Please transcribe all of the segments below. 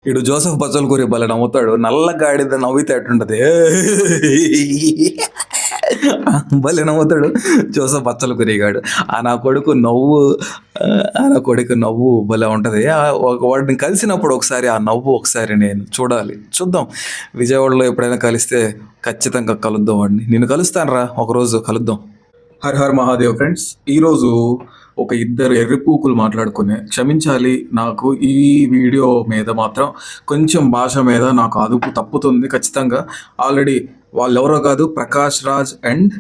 ఇడు జోసెఫ్ బచ్చలకూరి భలే నవ్వుతాడు. నల్లగాడిద నవ్వితే ఎట్టుంటది భలే నవ్వుతాడు జోసెఫ్ బచ్చలకూరి గాడు. ఆ నా కొడుకు నవ్వు భలే ఉంటుంది. వాడిని కలిసినప్పుడు ఒకసారి ఆ నవ్వు ఒకసారి నేను చూద్దాం. విజయవాడలో ఎప్పుడైనా కలిస్తే ఖచ్చితంగా కలుద్దాం వాడిని. నేను కలుస్తాను రా, ఒకరోజు కలుద్దాం. Her her Mahadev friends. ఈరోజు ఒక ఇద్దరు ఎర్రిపూకులు మాట్లాడుకునే, క్షమించాలి నాకు ఈ వీడియో మీద మాత్రం కొంచెం భాష మీద నాకు అదుపు తప్పుతుంది ఖచ్చితంగా. ఆల్రెడీ వాళ్ళు ఎవరో కాదు, ప్రకాష్ రాజ్ అండ్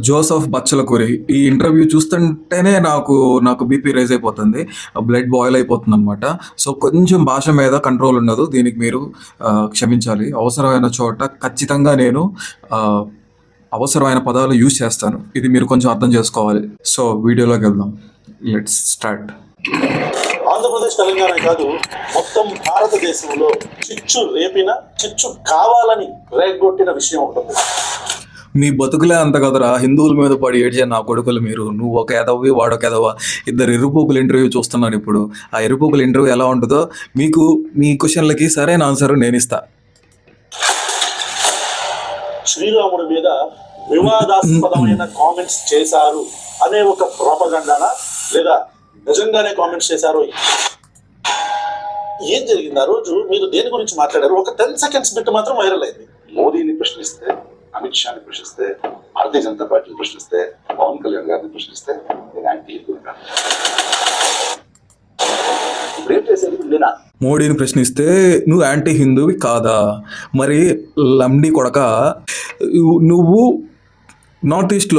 జోసెఫ్ బచ్చలకూరి. ఈ ఇంటర్వ్యూ చూస్తుంటేనే నాకు బీపీ రైజ్ అయిపోతుంది, బ్లడ్ బాయిల్ అయిపోతుంది అనమాట. సో కొంచెం భాష మీద కంట్రోల్ ఉండదు, దీనికి మీరు క్షమించాలి. అవసరమైన చోట ఖచ్చితంగా నేను అవసరమైన పదాలు యూజ్ చేస్తాను, ఇది మీరు కొంచెం అర్థం చేసుకోవాలి. సో వీడియోలోకి వెళ్దాం, లెట్స్ స్టార్ట్. ఆంధ్రప్రదేశ్ తెలంగాణ కాదు, మొత్తం భారతదేశంలో చిచ్చు కావాలని రేగొట్టిన విషయం ఉంటుంది. మీ బతుకులే అంత కదరా, హిందువుల మీద పడి ఏడ్చే నా కొడుకులు మీరు. నువ్వు ఒక ఎదవి, వాడొక ఎదవ. ఇద్దరు ఎరుపూకులు ఇంటర్వ్యూ చూస్తున్నాను ఇప్పుడు. ఆ ఎరుపూకుల ఇంటర్వ్యూ ఎలా ఉంటుందో మీకు మీ క్వశ్చన్లకి సరైన ఆన్సర్ నేను ఇస్తా. శ్రీరాముడి మీద వివాదాస్పదమైన కామెంట్స్ చేశారు అనే ఒక ప్రోపగండానా, లేదా నిజంగానే కామెంట్స్ చేశారు? ఏం జరిగింది ఆ రోజు? మీరు దేని గురించి మాట్లాడారు? ఒక 10 seconds బిట్ మాత్రం వైరల్ అయింది. మోదీని ప్రశ్నిస్తే, అమిత్ షాని ప్రశ్నిస్తే, భారతీయ జనతా పార్టీని ప్రశ్నిస్తే, పవన్ కళ్యాణ్ గారిని ప్రశ్నిస్తే నేను యాంటీ హిందూ. ఇప్పుడు ఏం చేసేది? మోడీని ప్రశ్నిస్తే నువ్వు యాంటీ హిందూవి కాదా? మరి లండి కొడక, నువ్వు నార్త్ ఈస్ట్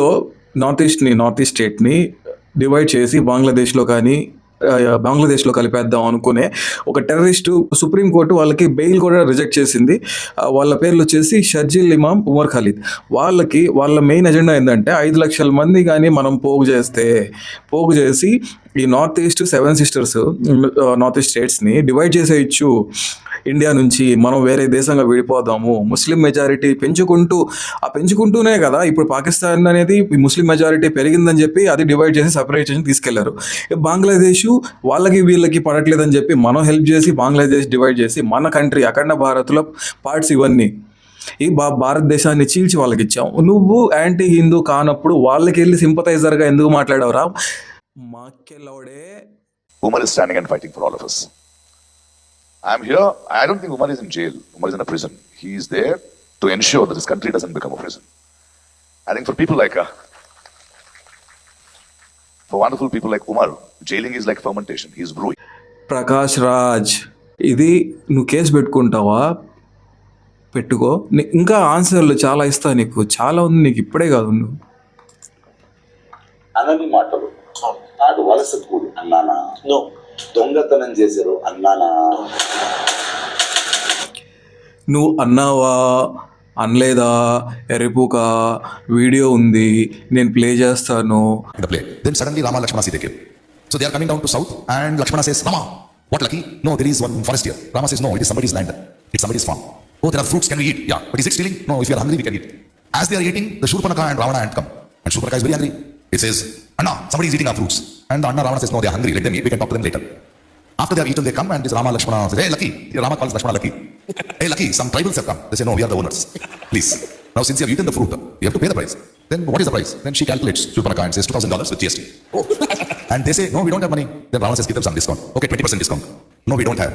స్టేట్ని డివైడ్ చేసి బంగ్లాదేశ్లో కలిపేద్దాం అనుకునే ఒక టెర్రరిస్టు సుప్రీంకోర్టు వాళ్ళకి బెయిల్ కూడా రిజెక్ట్ చేసింది. వాళ్ళ పేర్లు వచ్చేసి షర్జిల్ ఇమామ్, ఉమర్ ఖలీద్. వాళ్ళ మెయిన్ ఎజెండా ఏంటంటే 5 లక్షల మంది కానీ మనం పోగు చేసి ఈ north east 7 sisters north east స్టేట్స్ని డివైడ్ చేసేయచ్చు ఇండియా నుంచి. మనం వేరే దేశంగా విడిపోదాము, ముస్లిం మెజారిటీ పెంచుకుంటూనే కదా ఇప్పుడు పాకిస్తాన్ అనేది ముస్లిం మెజారిటీ పెరిగిందని చెప్పి అది డివైడ్ చేసి సపరేషన్ తీసుకెళ్లారు. బంగ్లాదేశ్ వాళ్ళకి వీళ్ళకి పడట్లేదని చెప్పి మనం హెల్ప్ చేసి బంగ్లాదేశ్ డివైడ్ చేసి మన కంట్రీ అఖండ భారత్లో పార్ట్స్ ఇవన్నీ ఈ భారతదేశాన్ని చీల్చి వాళ్ళకి ఇచ్చాం. నువ్వు యాంటీ హిందూ కానప్పుడు వాళ్ళకి వెళ్ళి సింపథైజర్గా ఎందుకు మాట్లాడవరా? మాకెళ్ళవడే. Umar is standing and fighting for all of us. I'm here. I don't think Umar is in jail. Umar is in a prison. He is there to ensure that this country doesn't become a prison. I think for people like for wonderful people like Umar, jailing is like fermentation. He is brewing. Prakash Raj, ఇది నువ్వు case పెట్టుకుంటావా? పెట్టుకో, ఇంకా ఆన్సర్లు చాలా ఇస్తా నీకు, చాలా ఉంది నీకు, ఇప్పుడే కాదు. నువ్వు అనని మాటలు, నాడు వలస కూడి అన్నానా, దొంగతనం చేశారు అన్నానా? నువ్వు అన్నావా అనలేదా? ఎరిపుక వీడియో ఉంది, నేను ప్లే చేస్తాను. Then suddenly Rama Lakshmana see they came. So they are coming down to south and Lakshmana says, Rama, what lucky? No, there is one forest here. Rama says, no, it is somebody's land. It's somebody's farm. Oh, there are fruits, can we eat? Yeah, but is it stealing? No, if you are hungry, we can eat. As they are eating, the Shurpanaka and Ravana ant come. And Shurpanaka is very angry. It says, Anna, somebody is eating our fruits. And the Anna Ravana says, no, they are hungry, let them eat, we can talk to them later. After they are eaten, they come and this Rama Lakshmana says, hey, Lucky. Rama calls Lakshmana Lucky. Hey, Lucky, some tribals have come. They say, no, we are the owners. Please. Now, since you have eaten the fruit, you have to pay the price. Then what is the price? Then she calculates, Shurpanaka, and says $2,000 with GST. Oh. And they say, no, we don't have money. Then Ravana says, give them some discount. Okay, 20% discount. No, we don't have.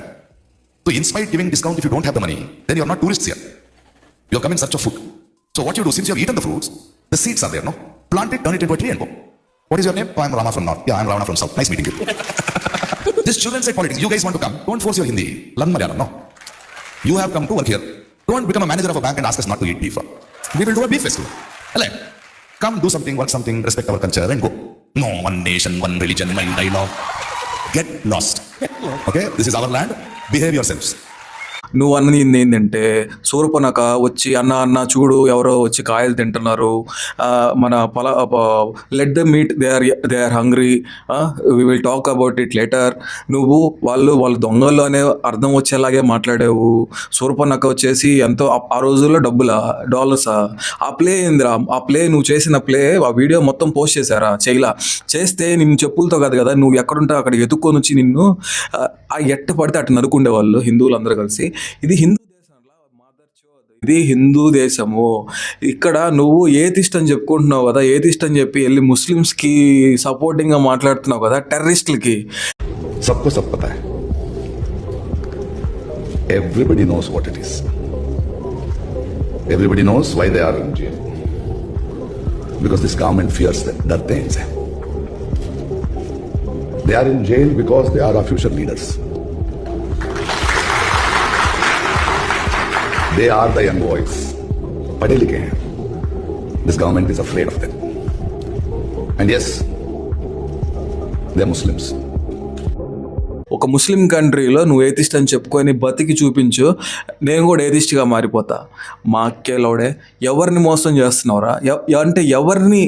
So in spite giving discount, if you don't have the money, then you are not tourists here. You have come in search of food. So what you do, since you have eaten the fruits, the seeds are there, no? Plant it, turn it into a tree and go. What is your name? Oh, I'm Rama from North. Yeah, I'm Ravana from South. Nice meeting you. This children say politics. You guys want to come. Don't force your Hindi. Learn Malayalam, no? You have come to work here. Don't become a manager of a bank and ask us not to eat beef. We will do a beef festival. Alright. Come do something, work something, respect our culture and go. No, one nation, one religion, one dialogue. Get lost. Okay? This is our land. Behave yourselves. నువ్వు అన్నది ఏంటంటే శూర్పణఖ వచ్చి అన్న చూడు ఎవరో వచ్చి కాయలు తింటున్నారు, మన let them eat, they are hungry, we will talk about it later. నువ్వు వాళ్ళు దొంగలు అనే అర్థం వచ్చేలాగే మాట్లాడావు. శూర్పణఖ వచ్చేసి ఎంతో ఆ రోజుల్లో $1 ఆ ప్లే ఏందిరా, ఆ ప్లే నువ్వు చేసిన ప్లే ఆ వీడియో మొత్తం పోస్ట్ చేశారా? చేస్తే నిన్ను చెప్పులతో కాదు కదా, నువ్వు ఎక్కడుంటే అక్కడ ఎత్తుక్కొని వచ్చి నిన్ను ఎట్ట పడితే అటు నరుకుండేవాళ్ళు హిందువులు అందరూ కలిసి. ఇది హిందూ దేశము. ఇక్కడ నువ్వు ఏతిస్ట్ అని చెప్పుకుంటున్నావు కదా, ఏతిస్ట్ అని చెప్పి వెళ్ళి ముస్లిమ్స్కి సపోర్టింగ్గా మాట్లాడుతున్నావు కదా, టెర్రరిస్టులకి. सबको सब पता है. Everybody knows what it is. Everybody knows why they are in jail. Because this government fears them. डरते हैं इनसे. They are in jail because they are our future leaders. They are the young boys. पढ़े लिखे हैं. This government is afraid of them. And yes, they are Muslims. ఒక ముస్లిం కంట్రీలో నువ్వు ఏతిస్ట్ అని చెప్పుకొని బతికి చూపించు, నేను కూడా ఏతిస్ట్గా మారిపోతా. మా అక్కేలోడే ఎవరిని మోసం చేస్తున్నావురా? అంటే ఎవరిని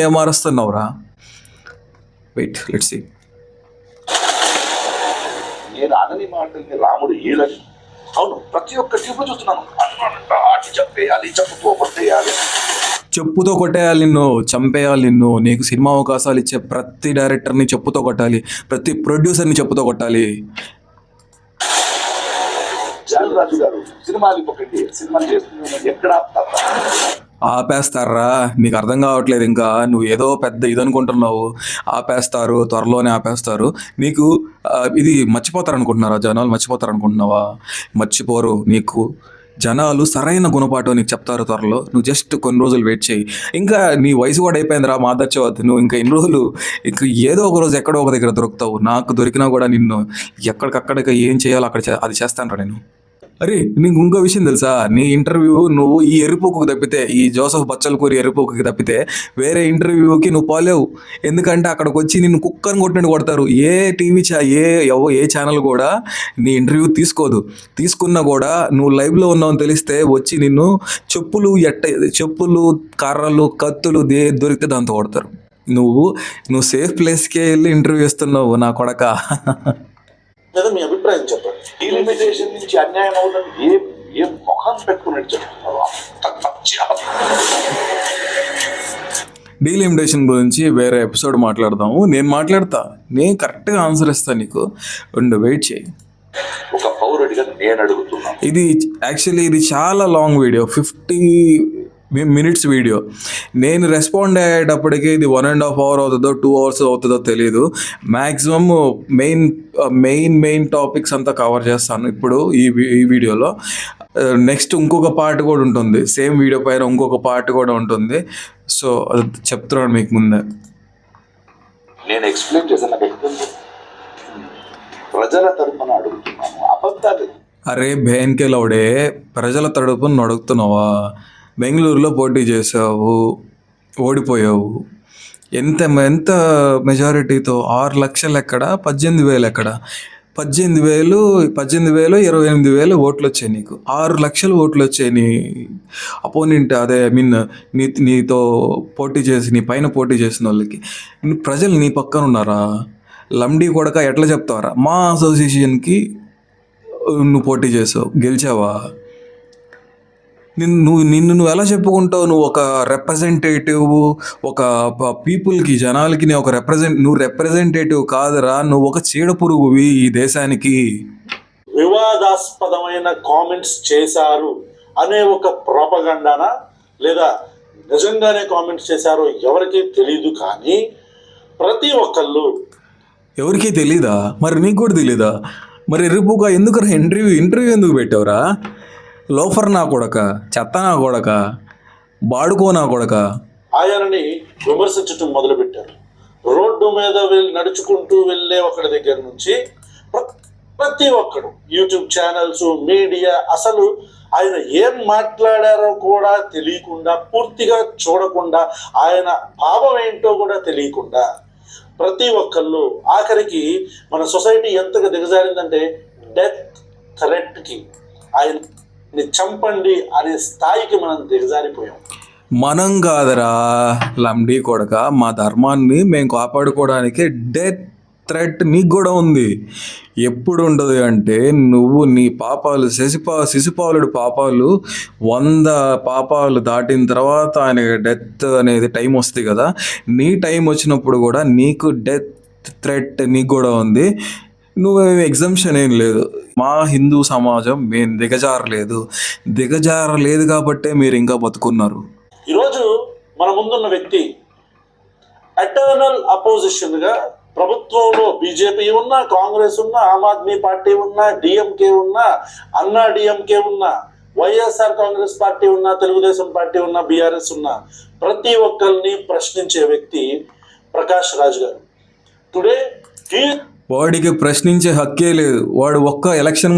ఏమారుస్తున్నావురా? Wait, let's see. నేను అనని మాటల్ని రాముడు ఈలని, అవును ప్రతి ఒక్క ట్యూబ్లో చూస్తున్నాను, చెప్పేయాలి, చెప్పుకోబట్టేయాలి, చెప్పుతో కొట్టేయాలి నిన్ను, చంపేయాలి నిన్ను. నీకు సినిమా అవకాశాలు ఇచ్చే ప్రతి డైరెక్టర్ని చెప్పుతో కొట్టాలి, ప్రతి ప్రొడ్యూసర్ని చెప్పుతో కొట్టాలి. జాలరాజు గారు సినిమాలు ఒకటి సినిమా చేస్తున్నాను ఎక్కడ ఆపేస్తారా? నీకు అర్థం కావట్లేదు ఇంకా, నువ్వు ఏదో పెద్ద ఇది అనుకుంటున్నావు. ఆపేస్తారు, త్వరలోనే ఆపేస్తారు. నీకు ఇది మర్చిపోతారనుకుంటున్నారా? జనాలు మర్చిపోతారనుకుంటున్నావా? మర్చిపోరు. నీకు జనాలు సరైన గుణపాఠం నీకు చెప్తారు త్వరలో. నువ్వు జస్ట్ కొన్ని రోజులు వెయిట్ చేయి. ఇంకా నీ వయసు కూడా అయిపోయిందిరా మాదర్చవద్దు. నువ్వు ఇంకా ఎన్ని రోజులు, ఇంకా ఏదో ఒక రోజు ఎక్కడో ఒక దగ్గర దొరుకుతావు. నాకు దొరికినా కూడా నిన్ను ఎక్కడికక్కడికి ఏం చేయాలో అక్కడ అది చేస్తాను రా నేను. అరే నీకు ఇంకో విషయం తెలుసా? నీ ఇంటర్వ్యూ నువ్వు ఈ ఎరుపుకు తప్పితే, ఈ జోసఫ్ బచ్చలకూరి ఎరుపుకి తప్పితే వేరే ఇంటర్వ్యూకి నువ్వు పోలేవు. ఎందుకంటే అక్కడికి వచ్చి నిన్ను కుక్కని కొట్టినట్టు కొడతారు. ఏ టీవీ ఏ ఛానల్ కూడా నీ ఇంటర్వ్యూ తీసుకోదు. తీసుకున్నా కూడా నువ్వు లైవ్లో ఉన్నావని తెలిస్తే వచ్చి నిన్ను చెప్పులు కర్రలు కత్తులు దొరికితే దాంతో కొడతారు. నువ్వు సేఫ్ ప్లేస్కే వెళ్ళి ఇంటర్వ్యూ ఇస్తున్నావు నా కొడక. లేదా మీ అభిప్రాయం చెప్పండి. డీలిమిటేషన్ నుంచి అన్యాయం అవుతుంది ఏ ముఖాన్ని పెట్టుకున్నట్టు చెప్తున్నారు. డీలిమిటేషన్ గురించి వేరే ఎపిసోడ్ మాట్లాడదాము. నేను కరెక్ట్గా ఆన్సర్ ఇస్తాను నీకు. వెయిట్ చేయి. ఒక పౌరుడిగా నేను అడుగుతున్నాను, ఇది చాలా లాంగ్ వీడియో, 50 minutes వీడియో. నేను రెస్పాండ్ అయ్యేటప్పటికి ఇది 1.5 hours అవుతుందో 2 hours అవుతుందో తెలియదు. మ్యాక్సిమం మెయిన్ టాపిక్స్ అంతా కవర్ చేస్తాను ఇప్పుడు ఈ వీడియోలో. నెక్స్ట్ ఇంకొక పార్ట్ కూడా ఉంటుంది, సేమ్ వీడియో పైన ఇంకొక పార్ట్ కూడా ఉంటుంది. సో అది చెప్తున్నాను మీకు ముందే. నేను ఎక్స్ప్లెయిన్ చేశాను, నాకు ఎక్స్ప్లెయిన్ ప్రజల తరపున అడుగుతున్నాను, అబద్ధాలు. అరే బేన్కే లౌడే, ప్రజల తరపున అడుగుతున్నావా? బెంగళూరులో పోటీ చేసావు, ఓడిపోయావు. ఎంత మెజారిటీతో? 6 లక్షలు ఎక్కడ, 18,000 ఎక్కడ? 18,000, 28,000 ఓట్లు వచ్చాయి నీకు. 6 లక్షలు ఓట్లు వచ్చాయి నీ అపోనెంట్, అదే నీతో పోటీ చేసి, నీ పైన పోటీ చేసిన వాళ్ళకి. ప్రజలు నీ పక్కన ఉన్నారా? లంబడి కొడక ఎట్లా చెప్తావరా? మా అసోసియేషన్కి నువ్వు పోటీ చేసావు, గెలిచావా? నిన్ను ఎలా చెప్పుకుంటావు? నువ్వు ఒక రిప్రజెంటేటివ్, ఒక పీపుల్కి, జనాలకి నువ్వు రిప్రజెంటేటివ్ కాదురా, నువ్వు ఒక చీడ పురుగువి ఈ దేశానికి. వివాదాస్పదమైన కామెంట్స్ చేశారు అనే ఒక ప్రోపగండానా, లేదా నిజంగానే కామెంట్స్ చేశారో ఎవరికీ తెలియదు. కానీ ప్రతి ఒక్కళ్ళు, ఎవరికీ తెలీదా? మరి నీకు కూడా తెలీదా? మరి ఎర్రిపుగా ఎందుకు ఇంటర్వ్యూ ఎందుకు పెట్టావురా? లోఫర్ నా కొడక, చెత్త నా కొడక, బాడుకో నా కొడక. ఆయనని విమర్శించటం మొదలుపెట్టారు. రోడ్డు మీద నడుచుకుంటూ వెళ్ళే ఒకటి దగ్గర నుంచి ప్రతి ఒక్కడు, యూట్యూబ్ ఛానల్స్, మీడియా, అసలు ఆయన ఏం మాట్లాడారో కూడా తెలియకుండా, పూర్తిగా చూడకుండా, ఆయన భావం ఏంటో కూడా తెలియకుండా ప్రతి ఒక్కళ్ళు, ఆఖరికి మన సొసైటీ ఎంతగా దిగజారిందంటే డెత్ థ్రెట్కి, ఆయన్ని చంపండి అనే స్థాయికి మనం దిగజారిపోయాం. మనం కాదురా లంబడి కొడక, మా ధర్మాన్ని మేము కాపాడుకోవడానికి డెత్ థ్రెట్ నీకు కూడా ఉంది. ఎప్పుడు ఉండదు అంటే నువ్వు నీ పాపాలు శిశుపాలుడు పాపాలు 100 పాపాలు దాటిన తర్వాత ఆయన డెత్ అనేది టైం వస్తుంది కదా, నీ టైం వచ్చినప్పుడు కూడా నీకు డెత్ థ్రెట్ నీకు కూడా ఉంది. నువ్వు ఎగ్జంప్షన్ ఏం లేదు. మా హిందూ సమాజం మేము దిగజారలేదు కాబట్టే మీరు ఇంకా బతుకున్నారు. ఈరోజు మన ముందున్న వ్యక్తి ఎటర్నల్ అపోజిషన్గా ప్రభుత్వంలో బీజేపీ ఉన్నా, కాంగ్రెస్ ఉన్నా, ఆమ్ ఆద్మీ పార్టీ ఉన్నా, డిఎంకే ఉన్నా, అన్నా డిఎంకే ఉన్నా, వైఎస్ఆర్ కాంగ్రెస్ పార్టీ ఉన్నా, తెలుగుదేశం పార్టీ ఉన్నా, బీఆర్ఎస్ ఉన్నా, ప్రతి ఒక్కరిని ప్రశ్నించే వ్యక్తి ప్రకాష్ రాజ్ గారు. టుడే వాడికి ప్రశ్నించే హక్కే లేదు. వాడు ఒక్క ఎలక్షన్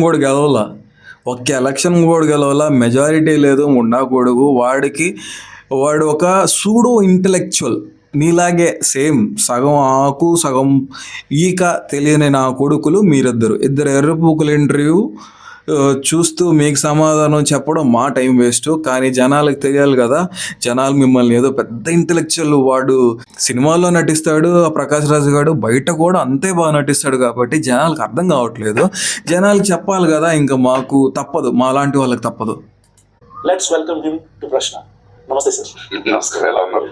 కూడా గెలవాల, మెజారిటీ లేదు, ఉండకూడదు. వాడు ఒక సూడో ఇంటలెక్చువల్, నీలాగే సేమ్, సగం ఆకు సగం ఈక తెలియని నా కొడుకులు మీరిద్దరు ఎర్రపూకుల ఇంటర్వ్యూ చూస్తూ మీకు సమాధానం చెప్పడం మా టైం వేస్ట్. కానీ జనాలకు తెలియాలి కదా, జనాలు మిమ్మల్ని ఏదో పెద్ద ఇంటలెక్చువల్, వాడు సినిమాల్లో నటిస్తాడు ఆ ప్రకాష్ రాజ్ గారు, బయట కూడా అంతే బాగా నటిస్తాడు కాబట్టి జనాలకు అర్థం కావట్లేదు. జనాలకు చెప్పాలి కదా, ఇంకా మాకు తప్పదు, మా లాంటి వాళ్ళకి తప్పదు. లెట్స్ వెల్కమ్ హిమ్ టు ప్రశ్న. నమస్తే సార్. నమస్కారం, ఎలా ఉన్నారు?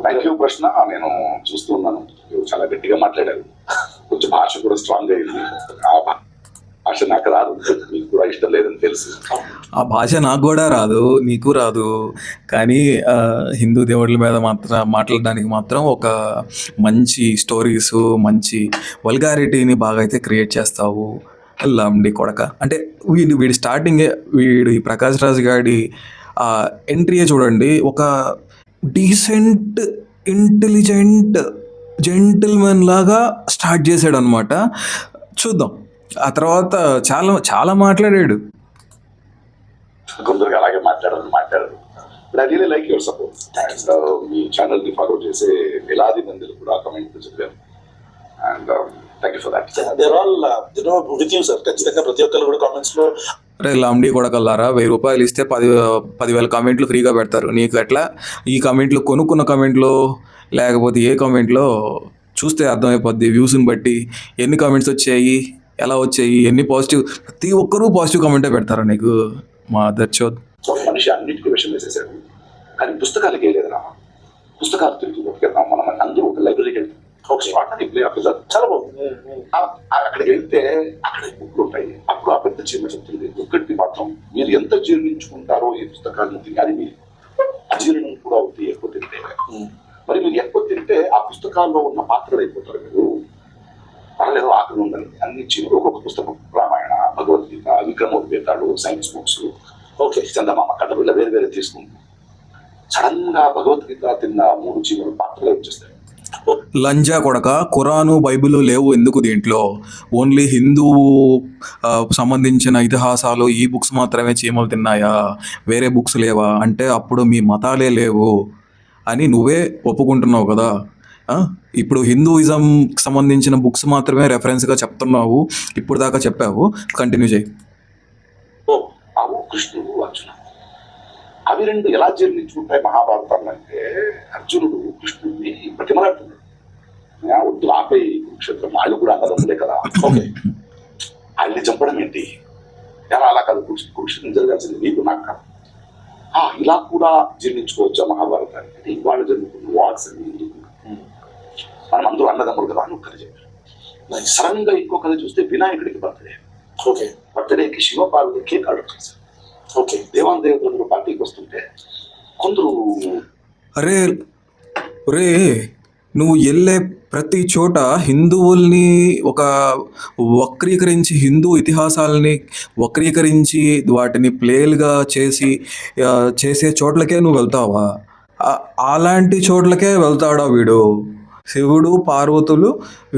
థ్యాంక్ యూ ప్రశ్న. నేను చూస్తూ ఉన్నాను, మీరు చాలా గట్టిగా మాట్లాడారు. కొంచెం భాష కూడా స్ట్రాంగ్ అయింది. ఆ భాష నాకు రాదు, మీకు కూడా ఇష్టం లేదని తెలుసు. ఆ భాష నాకు కూడా రాదు, నీకు రాదు. కానీ హిందూ దేవుళ్ళ మీద మాట్లాడడానికి మాత్రం ఒక మంచి స్టోరీస్, మంచి వల్గారిటీని బాగా అయితే క్రియేట్ చేస్తావు లంబడి కొడక. అంటే వీడి స్టార్టింగే, ఈ ప్రకాష్ రాజ్ గారి ఎంట్రీయే చూడండి, ఒక డీసెంట్ ఇంటెలిజెంట్ జెంటిల్మెన్ లాగా స్టార్ట్ చేశాడు అనమాట. చూద్దాం, ఆ తర్వాత చాలా చాలా మాట్లాడాడు. కొందరికి అలాగే మాట్లాడారు. But I really like your support. మీ ఛానల్ ని ఫాలో చేసే వేలాది మందిలు కూడా కమెంట్ చెప్పారు. And thank you for that. They are all with you sir. ఖచ్చితంగా ప్రతి ఒక్కరు కూడా కామెంట్స్ లో రే లంబడి కొడకల్లారా, 1000 రూపాయలు ఇస్తే 10,000 కామెంట్లు ఫ్రీగా పెడతారు. నీకు ఎట్లా ఈ కామెంట్లు, కొనుక్కున్న కామెంట్లో లేకపోతే ఏ కామెంట్లో చూస్తే అర్థమైపోద్ది. వ్యూస్ని బట్టి ఎన్ని కామెంట్స్ వచ్చాయి, ఎలా వచ్చాయి, ఎన్ని పాజిటివ్, ప్రతి ఒక్కరూ పాజిటివ్ కామెంటే పెడతారా నీకు. మా దర్శోద్ మనిషి అన్నిటికీ విషయం వేసేసాడు, కానీ పుస్తకాలకి వెళ్ళలేదురా. పుస్తకాలు తిరిగి పట్టుకెళ్తాం మనం, అందరూ ఒక లైబ్రరీకి వెళ్తాం. చాలా బాగుంది. అక్కడికి వెళ్తే అక్కడ బుక్లు ఉంటాయి. అప్పుడు ఆ పెద్ద చీమ చెప్తుంది, ఒక్కటి మాత్రం మీరు ఎంత జీర్ణించుకుంటారో ఈ పుస్తకాలను తిని, అది మీ అజీర్ణం కూడా అవుతుంది ఎక్కువ తింటే. మరి మీరు ఎక్కువ తింటే ఆ పుస్తకాల్లో ఉన్న పాత్రలు అయిపోతారు. మీరు పర్లేదు, ఆకలి ఉందని అన్ని చీమలు ఒక్కొక్క పుస్తకం, రామాయణ, భగవద్గీత, విక్రమోపేతాడు, సైన్స్ బుక్స్, చందమామ కథలు, ఇలా వేరు వేరే తీసుకుంటాం. సడన్ గా భగవద్గీత తిన్న 3 చీమలు పాత్రలు వచ్చేస్తాయి. లంజా కొడక, ఖురాను బైబిల్ లేవు ఎందుకు దీంట్లో? ఓన్లీ హిందూ సంబంధించిన ఇతిహాసాలు, ఈ బుక్స్ మాత్రమే చీమలు తిన్నాయా, వేరే బుక్స్ లేవా అంటే అప్పుడు మీ మతాలే లేవు అని నువ్వే ఒప్పుకుంటున్నావు కదా. ఇప్పుడు హిందూయిజం సంబంధించిన బుక్స్ మాత్రమే రెఫరెన్స్గా చెప్తున్నావు, ఇప్పుడు దాకా చెప్పావు, కంటిన్యూ చేయి. కృష్ణుడు, అర్జునుడు, అవి రెండు ఎలా జీర్ణించుకుంటాయి మహాభారతాన్ని అంటే, అర్జునుడు కృష్ణుడిని ప్రతిమలాడుతున్నాడు. వద్దు ఆపై కురుక్షేత్రం, వాళ్ళు కూడా అన్నదమ్ములే కదా, ఓకే వాళ్ళని చంపడం ఏంటి, ఎలా అలా కాదు, కురుక్షేత్రం జరగాల్సింది నీకు నాకు కాదు. ఇలా కూడా జీర్ణించుకోవచ్చా మహాభారతాన్ని అంటే, ఇవాళ జరుగుతున్న వార్స్ అని మనం అందరూ అన్నదమ్ములు కదా అని ఒక్కరి చెప్పారు. సడన్ గా ఇంకో కథ చూస్తే వినాయకుడికి బర్త్డే, ఓకే బర్త్డేకి శివపార్వతి కేక్ ఆర్డర్ చేశారు. ఓకే దేవాన్ దేవతలు పార్టీకి వస్తుంటే కొందరు, రే నువ్వు వెళ్ళే ప్రతి చోట హిందువుల్ని ఒక వక్రీకరించి, హిందూ ఇతిహాసాలని వక్రీకరించి వాటిని ప్లేలుగా చేసే చోట్లకే నువ్వు వెళ్తావా? అలాంటి చోట్లకే వెళ్తాడా వీడు? శివుడు, పార్వతులు,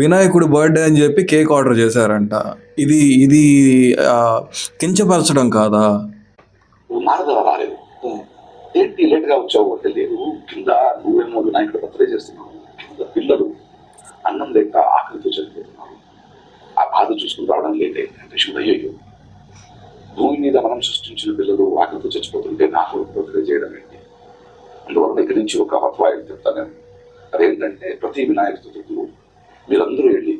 వినాయకుడు బర్త్డే అని చెప్పి కేక్ ఆర్డర్ చేశారంట. ఇది కించపరచడం కాదా? నారద రాలేదు, ఏంటి లేట్ గా వచ్చావు అంటే, లేదు కింద నువ్వేమో వినాయకుడు బర్త్డే చేస్తున్నావు, కింద పిల్లలు అన్నం లేక ఆకలితో చనిపోతున్నారు, ఆ బాధ చూసుకుని రావడం లేట్ అయింది అంటే, శివుడు అయ్యో భూమి మీద మనం సృష్టించిన పిల్లలు ఆకలితో చచ్చిపోతుంటే నా కొడుకు బర్త్డే చేయడం ఏంటి? అందువల్ల ఇక్కడి నుంచి ఒక అభిప్రాయం చెప్తాను నేను. అదేంటంటే ప్రతి వినాయక చతుర్థిలో మీరందరూ వెళ్ళి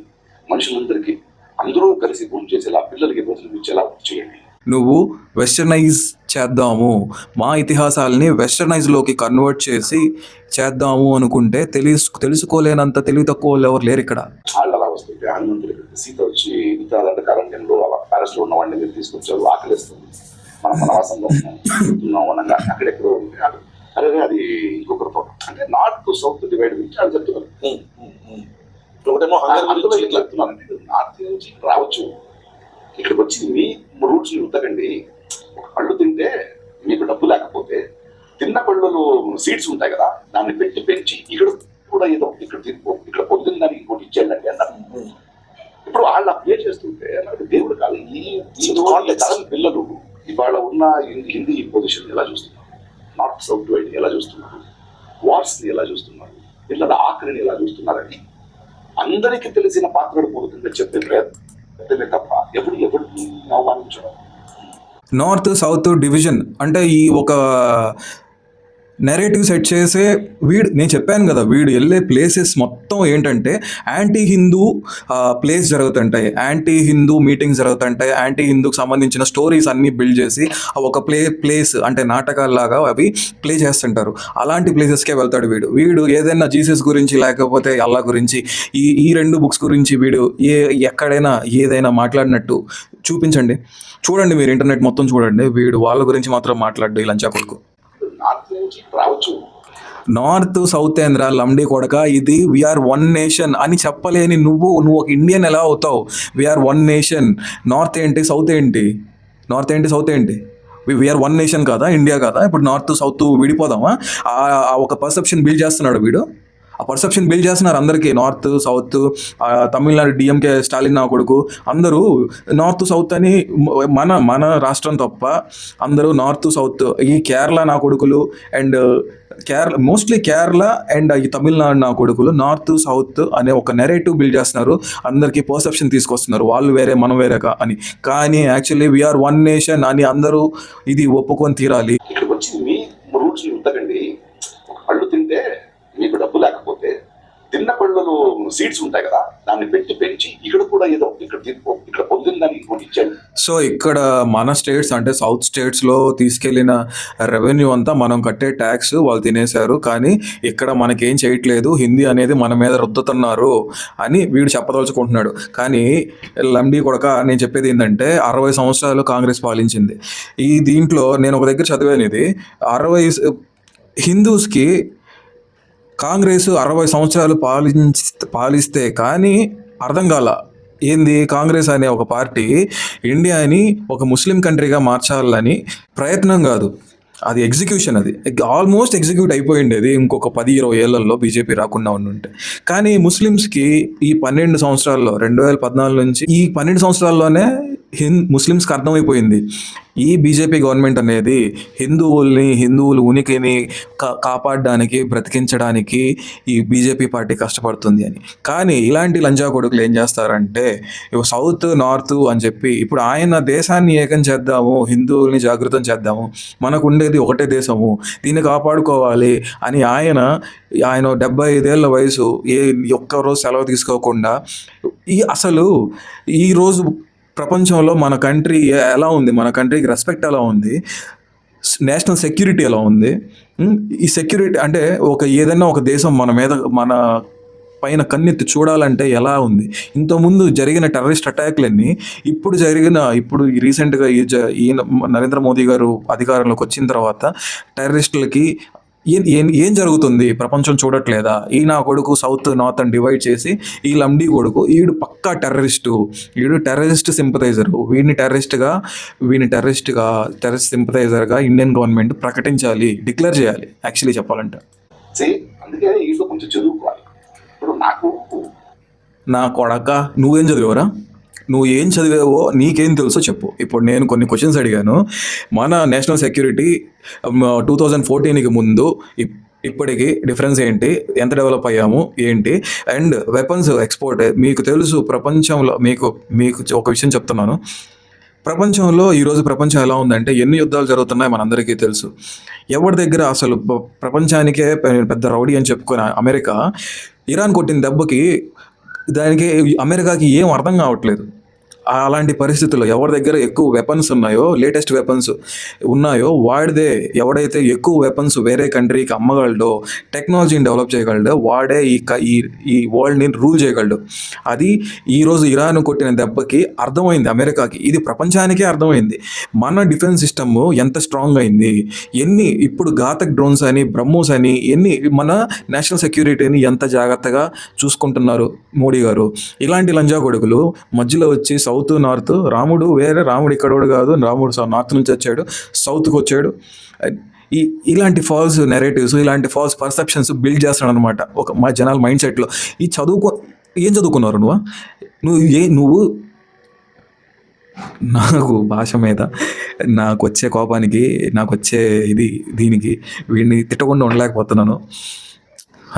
మనుషులందరికీ అందరూ కలిసి భోజనం చేసేలా, పిల్లలకి భోజనం ఇచ్చేలా చేయండి. నువ్వు వెస్టర్నైజ్ చేద్దాము, మా ఇతిహాసాలని వెస్టర్నైజ్లోకి కన్వర్ట్ చేసి చేద్దాము అనుకుంటే తెలుసుకోలేనంత తెలివి తక్కువ వాళ్ళు ఎవరు లేరు ఇక్కడ. వాళ్ళు అలా వస్తుంటే హనుమంతుడి సీత వచ్చి ఇంత దండకారణ్యంలో అలా ప్యాలెస్ లో ఉన్న వాడిని మీరు తీసుకొచ్చారు, ఆకలిస్తుంది, మనం వనవాసంలో ఉన్నాం అనగా అక్కడెక్కడో ఉంటాడు. అరే అది ఇంకొకరి తోట అంటే నార్త్ సౌత్ డివైడ్ గురించి వాళ్ళు చెప్తున్నారు. ఒకటేమో హంగర్ అందులో గురించి ఏం చెప్తున్నానంటే నార్త్ నుంచి రావచ్చు, ఇక్కడికి వచ్చి మీ రూట్స్ ఉతకండి. ఒక పళ్ళు తింటే మీకు డబ్బు లేకపోతే తిన్న పళ్ళలో సీడ్స్ ఉంటాయి కదా, దాన్ని పెట్టి పెంచి ఇక్కడ కూడా ఏదో ఇక్కడ ఇక్కడ పొద్దున్న దానికి ఇంకోటి ఇచ్చేయండి అన్నారు. ఇప్పుడు వాళ్ళు అప్లై చేస్తుంటే నాకు దేవుడు కాదు, ఈ తరం పిల్లలు ఇవాళ ఉన్న హిందీ పొజిషన్ ఎలా చూస్తున్నారు, నార్త్ సౌత్ వైడ్ ఎలా చూస్తున్నారు, వార్స్ ని ఎలా చూస్తున్నారు, పిల్లల ఆకలిని ఎలా చూస్తున్నారని అందరికీ తెలిసిన పాత్రలు పోతుంటే చెప్పే ప్రయత్నమే తప్ప ఎవరిని అవమానించడం. నార్త్ సౌత్ డివిజన్ అంటే ఈ ఒక నెరేటివ్ సెట్ చేసే నేను చెప్పాను కదా, వీడు వెళ్ళే ప్లేసెస్ మొత్తం ఏంటంటే యాంటీ హిందూ ప్లేస్ జరుగుతుంటాయి, యాంటీ హిందూ మీటింగ్స్ జరుగుతుంటాయి, యాంటీ హిందూకి సంబంధించిన స్టోరీస్ అన్నీ బిల్డ్ చేసి ఒక ప్లేస్ అంటే నాటకాల్లాగా అవి ప్లే చేస్తుంటారు. అలాంటి ప్లేసెస్కే వెళ్తాడు వీడు ఏదైనా జీసస్ గురించి లేకపోతే అల్లా గురించి ఈ రెండు బుక్స్ గురించి వీడు ఎక్కడైనా ఏదైనా మాట్లాడినట్టు చూడండి మీరు ఇంటర్నెట్ మొత్తం చూడండి, వీడు వాళ్ళ గురించి మాత్రం మాట్లాడు ఈ లంచా కొడుకు. నార్త్ నుంచి రావచ్చు, నార్త్ సౌత్ ఏంద్రా లంబడి కొడక, ఇది వీఆర్ వన్ నేషన్ అని చెప్పలేని నువ్వు ఒక ఇండియన్ ఎలా అవుతావు? We are one nation. నార్త్ ఏంటి సౌత్ ఏంటి? వీఆర్ వన్ నేషన్ కాదా, ఇండియా కాదా? ఇప్పుడు నార్త్ సౌత్ విడిపోదామా? ఒక పర్సెప్షన్ బిల్డ్ చేస్తున్నాడు వీడు, ఆ పర్సెప్షన్ బిల్డ్ చేస్తున్నారు అందరికీ. North south, Tamil Nadu DMK Stalin నా కొడుకు అందరూ నార్త్ సౌత్ అని, మన రాష్ట్రం తప్ప అందరూ నార్త్ సౌత్. ఈ కేరళ నా కొడుకులు అండ్ మోస్ట్లీ కేరళ అండ్ ఈ తమిళనాడు నా కొడుకులు నార్త్ సౌత్ అనే ఒక నెరేటివ్ బిల్డ్ చేస్తున్నారు, అందరికీ పర్సెప్షన్ తీసుకొస్తున్నారు, వాళ్ళు వేరే మనం వేరే అని. కానీ యాక్చువల్లీ వీఆర్ వన్ నేషన్ అని అందరూ ఇది ఒప్పుకొని తీరాలి. ఇక్కడికి వచ్చి మీ రూట్స్ ఉతకండి. ఒక పళ్ళు తింటే మీకు డబ్బు లేకపోతే తిన్న పళ్ళలో సీడ్స్ ఉంటాయి కదా, దాన్ని పెట్టి పెంచి ఇక్కడ కూడా ఏదో ఇక్కడ పొద్దున్న దానికి ఇంకోటి ఇచ్చేయండి. సో ఇక్కడ మన స్టేట్స్ అంటే సౌత్ స్టేట్స్లో తీసుకెళ్లిన రెవెన్యూ అంతా మనం కట్టే ట్యాక్స్ వాళ్ళు తినేశారు, కానీ ఇక్కడ మనకేం చేయట్లేదు, హిందీ అనేది మన మీద రుద్దుతున్నారు అని వీడు చెప్పదలుచుకుంటున్నాడు. కానీ లంబడి కొడక, నేను చెప్పేది ఏంటంటే 60 సంవత్సరాలు కాంగ్రెస్ పాలించింది. దీంట్లో నేను ఒక దగ్గర చదివాను, ఇది 60 హిందూస్కి కాంగ్రెస్ 60 సంవత్సరాలు పాలిస్తే కానీ అర్థం కాల. ఏంది కాంగ్రెస్ అనే ఒక పార్టీ ఇండియాని ఒక ముస్లిం కంట్రీగా మార్చాలని ప్రయత్నం కాదు, అది ఎగ్జిక్యూషన్. అది ఆల్మోస్ట్ ఎగ్జిక్యూట్ అయిపోయిండేది ఇంకొక 10-20 ఏళ్లలో బీజేపీ రాకుండా ఉంటే. కానీ ముస్లిమ్స్కి ఈ 12 సంవత్సరాల్లో 2014 నుంచి ఈ 12 సంవత్సరాల్లోనే ముస్లిమ్స్కి అర్థమైపోయింది ఈ బీజేపీ గవర్నమెంట్ అనేది హిందువుల ఉనికిని కాపాడడానికి, బ్రతికించడానికి ఈ బీజేపీ పార్టీ కష్టపడుతుంది అని. కానీ ఇలాంటి లంజా కొడుకులు ఏం చేస్తారంటే సౌత్ నార్త్ అని చెప్పి ఇప్పుడు ఆయన దేశాన్ని ఏకం చేద్దాము, హిందువుల్ని జాగృతం చేద్దాము, మనకు ఉండేది ఒకటే దేశము, దీన్ని కాపాడుకోవాలి అని ఆయన 75 ఏళ్ల వయసు ఒక్కరోజు సెలవు తీసుకోకుండా అసలు ఈరోజు ప్రపంచంలో మన కంట్రీ ఎలా ఉంది, మన కంట్రీకి రెస్పెక్ట్ ఎలా ఉంది, నేషనల్ సెక్యూరిటీ ఎలా ఉంది, ఈ సెక్యూరిటీ అంటే ఏదైనా ఒక దేశం మన పైన కన్నెత్తి చూడాలంటే ఎలా ఉంది? ఇంతకుముందు జరిగిన టెర్రరిస్ట్ అటాక్లన్నీ ఇప్పుడు రీసెంట్గా ఈ నరేంద్ర మోదీ గారు అధికారంలోకి వచ్చిన తర్వాత టెర్రరిస్టులకి ఏం జరుగుతుంది ప్రపంచం చూడట్లేదా? ఈ నా కొడుకు సౌత్ నార్త్ అని డివైడ్ చేసి ఈ లంబడి కొడుకు వీడు పక్కా టెర్రరిస్ట్ సింపథైజరు, టెర్రరిస్ట్ సింపథైజర్గా ఇండియన్ గవర్నమెంట్ ప్రకటించాలి, డిక్లేర్ చేయాలి యాక్చువల్లీ చెప్పాలంటే. అందుకే వీళ్ళు కొంచెం చదువుకోవాలి. ఇప్పుడు నా కొడక, నువ్వేం చదివారా? నువ్వు ఏం చదివావో నీకేం తెలుసో చెప్పు. ఇప్పుడు నేను కొన్ని క్వశ్చన్స్ అడిగాను. మన నేషనల్ సెక్యూరిటీ 2014కి ముందు ఇప్పటికి డిఫరెన్స్ ఏంటి, ఎంత డెవలప్ అయ్యాము ఏంటి, అండ్ వెపన్స్ ఎక్స్పోర్ట్ మీకు తెలుసు ప్రపంచంలో. మీకు ఒక విషయం చెప్తున్నాను, ప్రపంచంలో ఈరోజు ప్రపంచం ఎలా ఉందంటే ఎన్ని యుద్ధాలు జరుగుతున్నాయో మనందరికీ తెలుసు. ఎవరి దగ్గర అసలు ప్రపంచానికే పెద్ద రౌడీ అని చెప్పుకునే అమెరికా ఇరాన్ కొట్టిన దెబ్బకి దానికి అమెరికాకి ఏం అర్థం కావట్లేదు. అలాంటి పరిస్థితుల్లో ఎవరి దగ్గర ఎక్కువ వెపన్స్ ఉన్నాయో, లేటెస్ట్ వెపన్స్ ఉన్నాయో వాడిదే, ఎవడైతే ఎక్కువ వెపన్స్ వేరే కంట్రీకి అమ్మగలడో, టెక్నాలజీని డెవలప్ చేయగలడో వాడే ఈ వరల్డ్ని రూల్ చేయగలడు. అది ఈరోజు ఇరాన్ కొట్టిన దెబ్బకి అర్థమైంది అమెరికాకి, ఇది ప్రపంచానికే అర్థమైంది. మన డిఫెన్స్ సిస్టమ్ ఎంత స్ట్రాంగ్ అయింది, ఇప్పుడు ఘాతక్ డ్రోన్స్ అని, బ్రహ్మోస్ అని మన నేషనల్ సెక్యూరిటీని ఎంత జాగ్రత్తగా చూసుకుంటున్నారు మోడీ గారు. ఇలాంటి లంజా కొడుకులు మధ్యలో వచ్చి సౌత్ నార్త్, రాముడు ఇక్కడోడు కాదు, రాముడు నార్త్ నుంచి వచ్చాడు, సౌత్కి వచ్చాడు, ఇలాంటి ఫాల్స్ నెరేటివ్స్, ఇలాంటి ఫాల్స్ పర్సెప్షన్స్ బిల్డ్ చేస్తాడు అనమాట మా జనాల మైండ్ సెట్లో. ఏం చదువుకున్నారు నువ్వు నాకు భాష మీద నాకు వచ్చే కోపానికి, నాకు వచ్చే దీనికి వీడిని తిట్టకుండా ఉండలేకపోతున్నాను.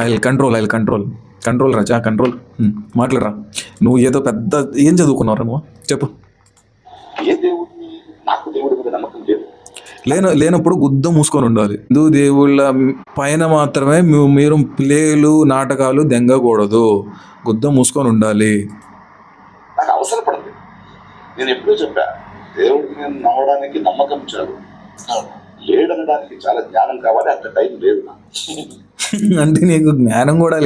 ఐ కంట్రోల్ రాజా, కంట్రోల్. మాట్లాడరా, నువ్వు ఏదో పెద్ద ఏం చదువుకున్నావురా నువ్వు చెప్పు. ఏ దేవుడిని, నాకు దేవుడి మీద నమ్మకం లేదు. లేనప్పుడు గుద్ద మూసుకొని ఉండాలి. హిందూ దేవుళ్ళ పైన మాత్రమే మీరు ప్లేలు నాటకాలు దెంగకూడదు, గుద్ద మూసుకొని ఉండాలి. నాకు అవసరపడదు. నేను ఎప్పుడూ చెప్పా, దేవుడిని నేను నమ్మడానికి నమ్మకం చాలు, లేడనడానికి చాలా జ్ఞానం కావాలి, అంత టైం లేదు నాకు. అంటే నీకు జ్ఞానం కూడా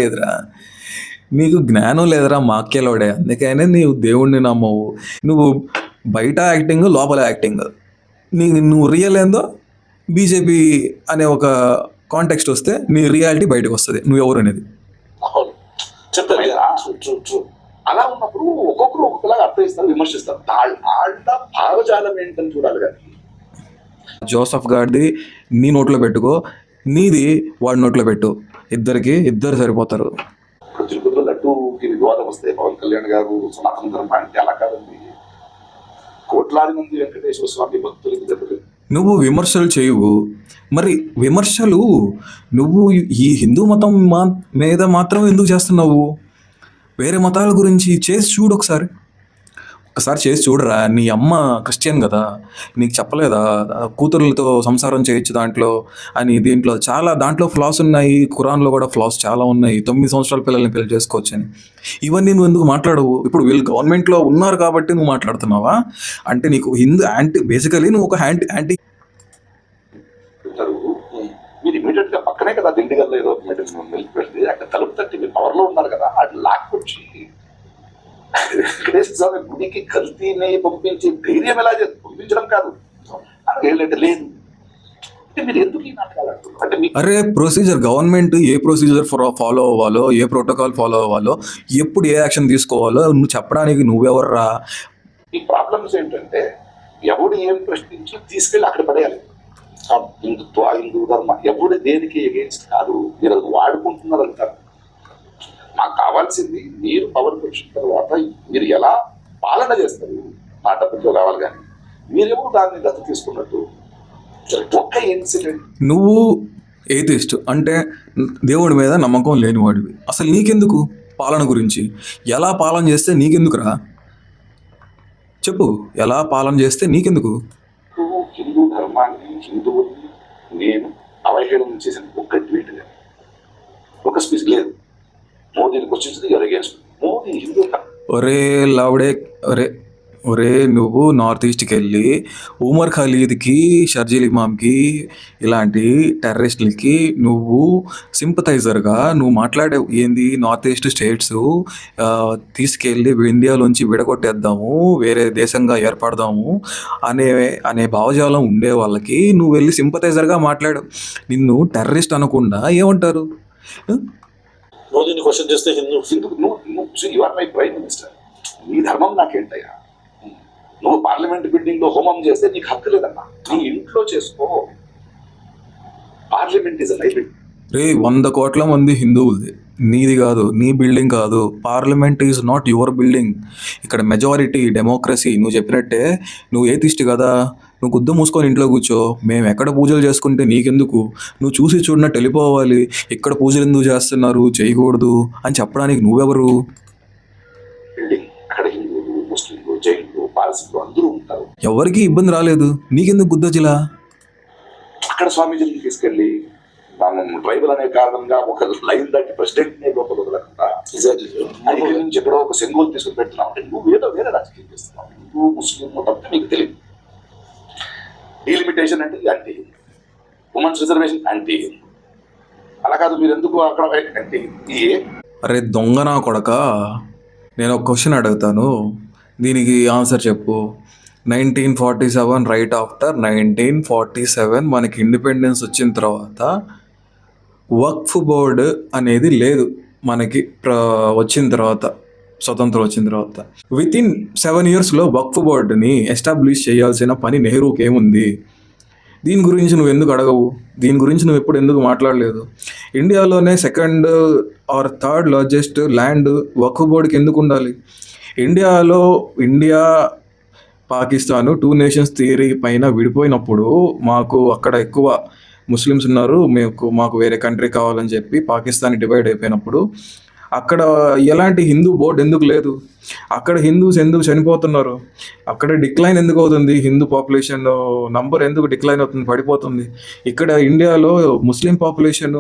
లేదురా, మాక్యలోడే. అందుకనే నీవు దేవుణ్ణి నమ్మవు. నువ్వు బయట యాక్టింగ్, లోపల యాక్టింగ్. నువ్వు రియల్ ఏందో బీజేపీ అనే ఒక కాంటెక్స్ట్ వస్తే నీ రియాలిటీ బయటకు వస్తుంది, నువ్వు ఎవరు అనేది. అలా ఉన్నప్పుడు ఒక్కొక్కరు ఒక్కొక్కలాగా అర్థయిస్తారు, విమర్శిస్తారు. వాళ్ళ భావజాలం ఏంటని చూడాలి. కానీ జోసఫ్ గారిది నీ నోట్లో పెట్టుకో, నీది వాడి నోట్లో పెట్టు, ఇద్దరు సరిపోతారు. ఇప్పుడు తిరుపతిలో లడ్డూకి వివాదం వస్తే పవన్ కళ్యాణ్ గారు సనాతన ధర్మం అంటే అలా కాదండి, కోట్లాది మంది వెంకటేశ్వర స్వామి భక్తులకి దగ్గర. నువ్వు విమర్శలు చేయవు, మరి విమర్శలు నువ్వు ఈ హిందూ మతం మీద మాత్రం ఎందుకు చేస్తున్నావు? వేరే మతాల గురించి చేసి చూడు, ఒకసారి చేసి చూడరా. నీ అమ్మ క్రిస్టియన్ కదా, నీకు చెప్పలేదా కూతురులతో సంసారం చేయొచ్చు దాంట్లో అని? దాంట్లో ఫ్లాస్ ఉన్నాయి, ఖురాన్లో కూడా ఫ్లాస్ చాలా ఉన్నాయి. 9 సంవత్సరాల పిల్లల్ని పెళ్లి చేసుకోవచ్చు అని. ఇవన్నీ నువ్వు ఎందుకు మాట్లాడవు? ఇప్పుడు వీళ్ళు గవర్నమెంట్లో ఉన్నారు కాబట్టి నువ్వు మాట్లాడుతున్నావా? అంటే నీకు బేసికలీ నువ్వు ఒక యాంటీ. మీరు ఇమీడియట్ గా పక్కనే కదా దిండిగల్లో ఏదో మిల్క్ పెడితే అక్కడ తలుపు తట్టి మీరు పవర్లో ఉన్నారు కదా, అటు లాక్కొచ్చి వెంకటేశ్వర స్వామి గుడికి కల్తీని పంపించి ధైర్యం ఎలా పంపించడం కాదు ఏంటంటే లేదు. అంటే మీరు ఎందుకు ఈ నాటకాలు అంటే అరే ప్రొసీజర్, గవర్నమెంట్ ఏ ప్రొసీజర్ ఫాలో అవ్వాలో, ఏ ప్రోటోకాల్ ఫాలో అవ్వాలో, ఎప్పుడు ఏ యాక్షన్ తీసుకోవాలో నువ్వు చెప్పడానికి నువ్వెవర్రా? ఈ ప్రాబ్లమ్స్ ఏంటంటే ఎవడు ఏం ప్రశ్నించి తీసుకెళ్ళి అక్కడ పడేయాలి. హిందూ ధర్మ ఎవడు దేనికి ఎగెయిన్స్ట్ కాదు, మీరు అది వాడుకుంటున్నారు అంటారు. నాకు కావాల్సింది మీరు పవర్ వచ్చిన తర్వాత మీరు ఎలా పాలన చేస్తారు, నా డబ్బుతో కావాలి. కానీ మీరేమో దాన్ని దత్తు తీసుకున్నట్టు ఒక్క ఇన్సిడెంట్. నువ్వు ఏథిస్ట్ అంటే దేవుడి మీద నమ్మకం లేనివాడివి. అసలు నీకెందుకు పాలన గురించి? ఎలా పాలన చేస్తే నీకెందుకురా చెప్పు, ఎలా పాలన చేస్తే నీకెందుకు? హిందూ ధర్మాన్ని, హిందువుల్ని నేను అవహేళన చేసిన ఒక్క ట్వీట్ లేదు, ఒక స్పీచ్ లేదు. మోదీని క్వశ్చన్స్ అగేన్స్ట్ మోదీ హిందూ. ఒరే నువ్వు నార్త్ ఈస్ట్కి వెళ్ళి ఉమర్ ఖలీద్కి, షర్జీల్ ఇమామ్కి, ఇలాంటి టెర్రరిస్టులకి నువ్వు సింపథైజర్గా నువ్వు మాట్లాడే ఏంది? నార్త్ ఈస్ట్ స్టేట్స్ తీసుకెళ్ళి ఇండియాలోంచి విడగొట్టేద్దాము, వేరే దేశంగా ఏర్పడదాము అనే భావజాలం ఉండే వాళ్ళకి నువ్వు వెళ్ళి సింపథైజర్గా మాట్లాడు. నిన్ను టెర్రరిస్ట్ అనకుండా ఏమంటారు? మోదీని క్వశ్చన్ చేస్తే you are my prime minister, నీ ధర్మం నాకేంటయ్యా? నువ్వు పార్లమెంట్ బిల్డింగ్ లో హోమం చేస్తే నీకు హక్కు లేదన్నా, నీ ఇంట్లో చేసుకో. Parliament is library. 100 కోట్ల మంది హిందువులది, నీది కాదు, నీ బిల్డింగ్ కాదు. Parliament is not your building. ఇక్కడ మెజారిటీ డెమోక్రసీ. నువ్వు చెప్పినట్టే నువ్వు ఏథిస్ట్ కదా, నువ్వు గుద్దు మూసుకొని ఇంట్లో కూర్చో. మేము ఎక్కడ పూజలు చేసుకుంటే నీకెందుకు? నువ్వు చూసి చూడనట్టు వెళ్ళిపోవాలి. ఇక్కడ పూజలు ఎందుకు చేస్తున్నారు, చేయకూడదు అని చెప్పడానికి నువ్వెవరు? బిల్డింగ్ అక్కడ హిందువులు, ముస్లింలు, జైన్లు పాలసీలో అందరూ ఉంటారు. ఎవరికి ఇబ్బంది రాలేదు, నీకెందుకు గుద్దొచ్చిలా? అక్కడ స్వామీజీని తీసుకెళ్ళి మనం ట్రైబల్ అనే కారణంగా ఒక లైన్ దాటి ప్రెసిడెంట్ నే వదలకుండా ఇక్కడి నుంచి ఎక్కడో ఒక సెంగోల్ తీసుకుని పెడుతున్నావు అంటే నువ్వు ఏదో వేరే రాజకీయం చేస్తున్నావు. హిందూ ముస్లిం తప్పితే మీకు తెలియదు. డీలిమిటేషన్ అంటే యాంటీ, ఉమెన్స్ రిజర్వేషన్ యాంటీ, అలా కాదు మీరు ఎందుకు అక్కడ యాంటీ. అరే దొంగ నా కొడక, నేను ఒక క్వశ్చన్ అడుగుతాను, దీనికి ఆన్సర్ చెప్పు. 1947 రైట్ ఆఫ్టర్ 1947 మనకి ఇండిపెండెన్స్ వచ్చిన తర్వాత వక్ఫ్ బోర్డు అనేది లేదు మనకి. వచ్చిన తర్వాత, స్వతంత్రం వచ్చిన తర్వాత వితిన్ 7 yearsలో వక్ఫ్ బోర్డుని ఎస్టాబ్లిష్ చేయాల్సిన పని నెహ్రూకి ఏముంది? దీని గురించి నువ్వు ఎందుకు అడగవు? దీని గురించి నువ్వు ఎప్పుడు ఎందుకు మాట్లాడలేదు? ఇండియాలోనే 2nd or 3rd largest land వక్ఫ్ బోర్డుకి ఎందుకు ఉండాలి? ఇండియా పాకిస్తాను 2 nations థియరీ పైన విడిపోయినప్పుడు మాకు అక్కడ ఎక్కువ ముస్లిమ్స్ ఉన్నారు, మాకు వేరే కంట్రీ కావాలని చెప్పి పాకిస్తాన్ డివైడ్ అయిపోయినప్పుడు అక్కడ ఎలాంటి హిందూ బోర్డు ఎందుకు లేదు? అక్కడ హిందూస్ ఎందుకు చనిపోతున్నారు? అక్కడ డిక్లైన్ ఎందుకు అవుతుంది? హిందూ పాపులేషన్ నంబర్ ఎందుకు డిక్లైన్ అవుతుంది, పడిపోతుంది? ఇక్కడ ఇండియాలో ముస్లిం పాపులేషన్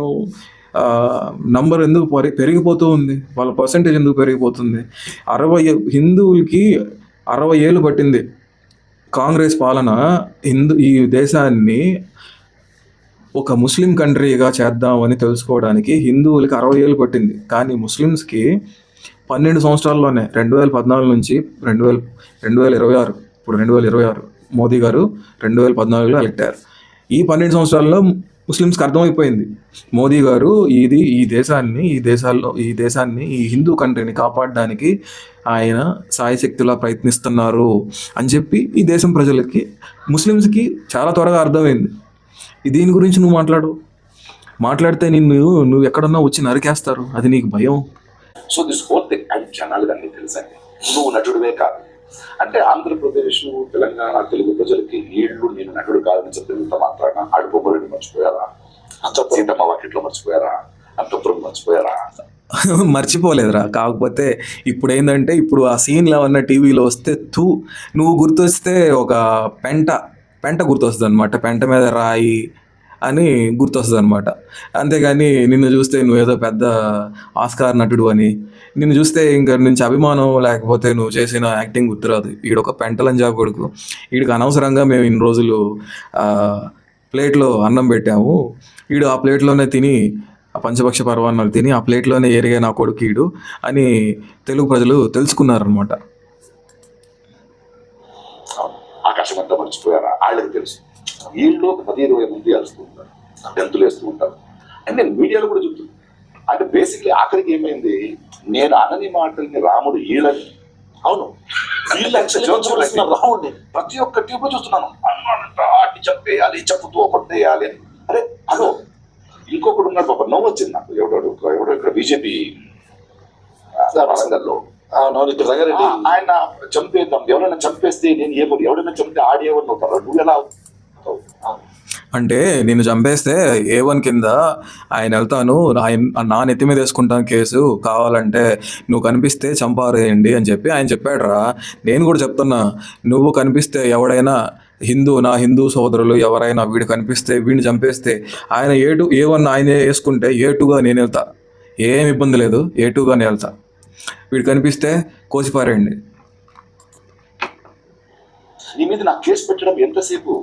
నంబర్ ఎందుకు పెరిగిపోతూ ఉంది? వాళ్ళ పర్సంటేజ్ ఎందుకు పెరిగిపోతుంది? హిందువులకి 60 ఏళ్ళు పట్టింది కాంగ్రెస్ పాలన ఈ దేశాన్ని ఒక ముస్లిం కంట్రీగా చేద్దామని తెలుసుకోవడానికి. హిందువులకి 60 ఏళ్ళు పట్టింది, కానీ ముస్లిమ్స్కి 12 సంవత్సరాల్లోనే 2014 నుంచి 2026, ఇప్పుడు 2026 మోదీ గారు 2014లో ఎలక్ట్ అయ్యారు. ఈ 12 సంవత్సరాల్లో ముస్లిమ్స్కి అర్థమైపోయింది మోదీ గారు ఈ దేశాన్ని ఈ హిందూ కంట్రీని కాపాడడానికి ఆయన సాయశక్తిలా ప్రయత్నిస్తున్నారు అని చెప్పి ఈ దేశం ప్రజలకి, ముస్లిమ్స్కి చాలా త్వరగా అర్థమైంది. దీని గురించి నువ్వు మాట్లాడితే నువ్వు ఎక్కడన్నా వచ్చి నరికేస్తారు, అది నీకు భయం. So this whole thing and జనాలు అన్నీ తెలుసండి. నువ్వు నటుడివే కాదు అంటే ఆంధ్రప్రదేశ్, తెలంగాణ తెలుగు ప్రజలకి వీళ్ళు నేను నటుడు కాదని చెప్పినంత మాత్రాన ఆడుకోబడి మర్చిపోయారా? సీతమ్మ వాకిట్లో మర్చిపోయారా? అంతపురం మర్చిపోయారా? మర్చిపోలేదురా. కాకపోతే ఇప్పుడు ఏంటంటే, ఇప్పుడు ఆ సీన్లు ఏమన్నా టీవీలో వస్తే నువ్వు గుర్తొస్తే ఒక పెంట గుర్తొస్తుంది అనమాట. పెంట మీద రాయి అని గుర్తొస్తుంది అనమాట. అంతేగాని నిన్ను చూస్తే నువ్వేదో పెద్ద ఆస్కార్ నటుడు అని, నిన్ను చూస్తే ఇంకా నుంచి అభిమానం లేకపోతే నువ్వు చేసిన యాక్టింగ్ గుర్తురాదు. ఈడొక పెంటలంజా కొడుకు, వీడికి అనవసరంగా మేము ఇన్ని రోజులు ప్లేట్లో అన్నం పెట్టాము, వీడు ఆ ప్లేట్లోనే తిని ఆ పంచపక్ష పర్వాన్నాలు తిని ఆ ప్లేట్లోనే ఎరిగే నా కొడుకు ఈడు అని తెలుగు ప్రజలు తెలుసుకున్నారనమాట. ఆకాశం అంతా మర్చిపోయారా? వాళ్ళకి తెలుసు. వీళ్ళు 10-20 మంది వేస్తూ ఉంటారు, గంతులు వేస్తూ ఉంటారు. అండ్ నేను మీడియాలో కూడా చెప్తున్నాను. అంటే బేసిక్లీ ఆఖరికి ఏమైంది, నేను అనని మాటల్ని రాముడు ఈలని, అవును రాముడిని ప్రతి ఒక్క ట్యూబ్ లో చూస్తున్నాను. అట్టి చెప్పేయాలి, చెప్పుతూ కొట్టేయాలి అని. అరే హలో, ఇంకొకడు ఉన్నాడు పాప, నవ్వు వచ్చింది నాకు. ఎవడో ఇక్కడ బీజేపీ వరంగల్లో ఆయన చంపేద్దాం, ఎవరైనా చంపేస్తే నేను ఎవరైనా చంపితే ఆడేవని అవుతారు, నువ్వు ఎలా అవుతావు? అంటే నేను చంపేస్తే A1 కింద ఆయన వెళ్తాను, నా నెత్తి మీద వేసుకుంటాను కేసు, కావాలంటే నువ్వు కనిపిస్తే చంపారేయండి అని చెప్పి ఆయన చెప్పాడురా. నేను కూడా చెప్తున్నా, నువ్వు కనిపిస్తే ఎవడైనా నా హిందూ సోదరులు ఎవరైనా వీడు కనిపిస్తే వీడిని చంపేస్తే ఆయన A1 ఆయనే వేసుకుంటే A2గా నేను వెళ్తా, ఏం ఇబ్బంది లేదు, A2గానే వెళ్తా. వీడు కనిపిస్తే కోసిపారేయండి. నీ మీద నాకు కేసు పెట్టడం ఎంతసేపు?